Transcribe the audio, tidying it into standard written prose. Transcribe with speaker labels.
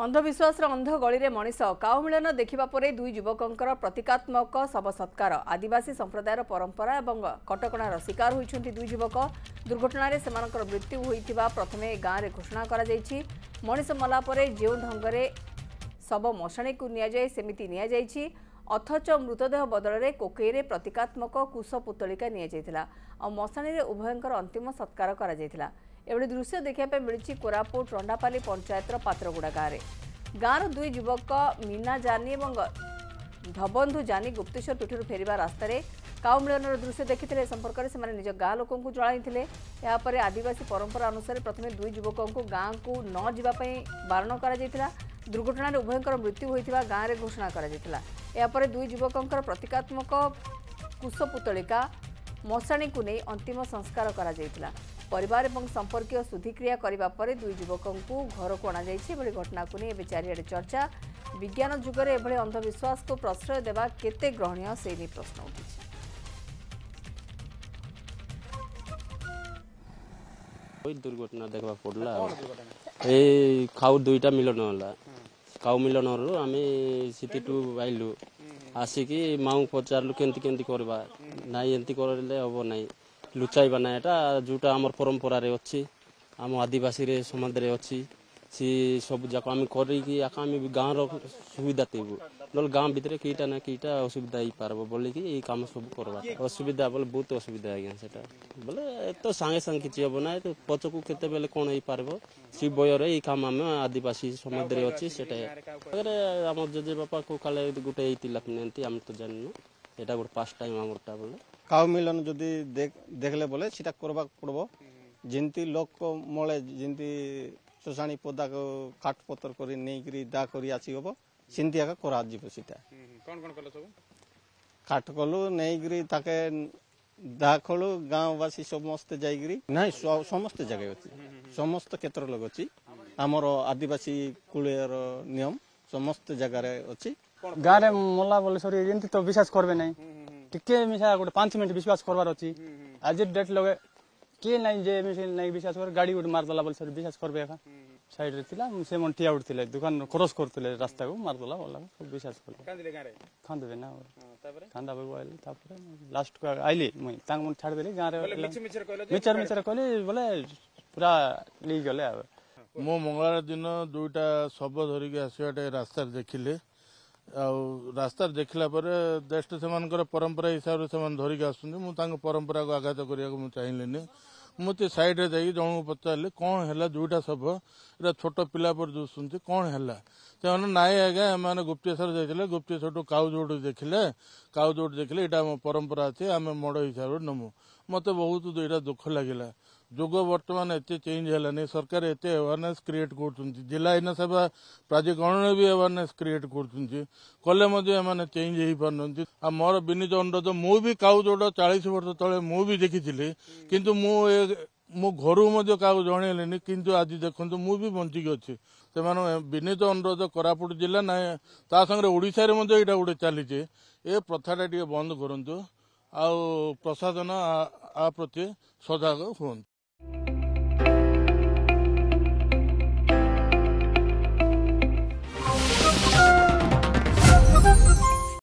Speaker 1: अंधविश्वास अंध गली मनीष काउ मिलन देखा दुई युवकों प्रतीकात्मक शव सत्कार आदिवासी संप्रदायर परंपरा और कटकणार शिकार होती दुई युवक दुर्घटन से मृत्यु होता प्रथमे गाँव में घोषणा कर मनीष मलापर जो ढंग शव मशाणी को सेमिति नि अथच मृतदेह बदल में कोकई प्रतीकात्मक कुश पुतलिका निया मशाणी उभयंकर अंतिम सत्कार करा एवं दृश्य देखा मिली कोरापुट रंडापाली पंचायतर पात्रगुड़ा गाँव दुई युवक मीना जानी और धबंधु जानी गुप्तेश्वर पीठर फेरवा रास्तार काउ मिलन दृश्य देखी संपर्क में से निज गाँ लोक जड़ाई यापर आदिवासी परंपरा अनुसार प्रथम दुई युवकों को गाँव को न जावाई बारण कर दुर्घटन उभयंकर मृत्यु होता गाँव में घोषणा कर दुई युवकों प्रतीकात्मक कुश पुतलिका मशाणी को नहीं अंतिम संस्कार करा परिवार और संपर्क शुद्धिक्रिया करने पर दुई युवकों को घर को अणाई घटना को नहीं चारिड़े चर्चा विज्ञान जुगरे एभली अंधविश्वास को प्रश्रय देवा केते ग्रहणीय से नहीं प्रश्न
Speaker 2: उठी दुर्घटना देखा पड़ा ए खाऊ दुईटा मिलन है काउ मिलन आम सीटू आइलु आसिकी माऊ पचारू केमती करवा नाई एमती करले हम ना लुचाइबा ना एटा जोटा आम परंपरा रे अच्छी आम आदिवासी रे समाज रे अच्छी सी सब जाक आम करी गाँव सुविधा तेबू ना गाँव भितर कईटा ना कईटा असुविधा ही पारब बोलिकी ये कम सब करवा असुविधा बोले बहुत असुविधा आज्ञा से बोले तो सांगे सांगे किसी हम ना तो पचकू केते बेले कौन हो पारब सी बयर ये कम आम आदिवासी समाज रे अच्छी से आम जेजे बापा को काले गोटे होती आम तो जानू यहाँ गोटे फास्ट टाइम आमरटा बोले
Speaker 3: काउ मिलन जदि देखले बोले सीटा करबा पड़बो जिंती लोक मले जिंती सोसाणी पदा को काट पत्थर करी नहीं करी दा करी आसी हबो सिंती आका करा जीवो सीटा
Speaker 4: कोन कोन कलो सब
Speaker 3: काट कलु नहीं करी ताके दा खलु गांववासी समस्त जाईगिरी नहीं समस्त जगह अछि समस्त क्षेत्र लोग अछि हमर आदिवासी कुलेर नियम समस्त जगह रे अछि
Speaker 5: गाँव रे मोला बोले सरी एंती तो विश्वास करबे नहीं टिके मिसा गोटे 5 मिनट विश्वास करवार अच्छी आज डेट लगे किए नहीं जे नहीं विश्वास कर गाड़ी गोटे मारदेला बोले सर विश्वास करबे एका साइड रे थिला से मन ठिया उठथिले दुकान क्रॉस करथिले रास्ता को मारदेला बोला सब विश्वास कर
Speaker 4: कांदिले गारे
Speaker 5: खांदबे ना
Speaker 4: तापरे
Speaker 5: खांदा बगु आइले तापरे लास्ट को आइले मई तांग मन छाड़ देली गाँव रे मिचर कहले बोले पूरा ली गले आ
Speaker 6: मो मंगलवार दिन दुईटा शव धरिक आसवाटे रास्ता देखिले रास्ता देखला जस्ट से परंपरा हिसाब से धरिक आसुँच परंपरा को आघात करने चाहिए मुझे सैड्रे जाकि जन को पचारे कौन है दुईटा शव इटा छोट पिला पर दुसुंच कौन है से नाई आज्ञा एम गुप्तेश्वर जाते गुप्तेश्वर काउ जोड़ देखले यहाँ परंपरा अच्छे आम मड़ हिसाब से नमु मत बहुत यहाँ दुख लगे जुग बर्तमान एत चेंज है सरकार एत अवेयरनेस क्रिएट कर जिला आईन सेवा प्राधिकरण भी अवेयरनेस क्रिएट कर चेंज हो पार आ मोर विनीत अनुरोध मुझे काउ जोड़ 40 वर्ष तले मुझे देखी किंतु मो घर क्या जनइली किंतु आज देखो मुझे बंचिक अच्छी से विनीत अनुरोध कोरापुट जिला ना ता संगे ओडिशा रे मध्य एटा गोटे चलीचे ए प्रथाटा टे बंद करंतु आ प्रशासन आ प्रति सजग हुअ।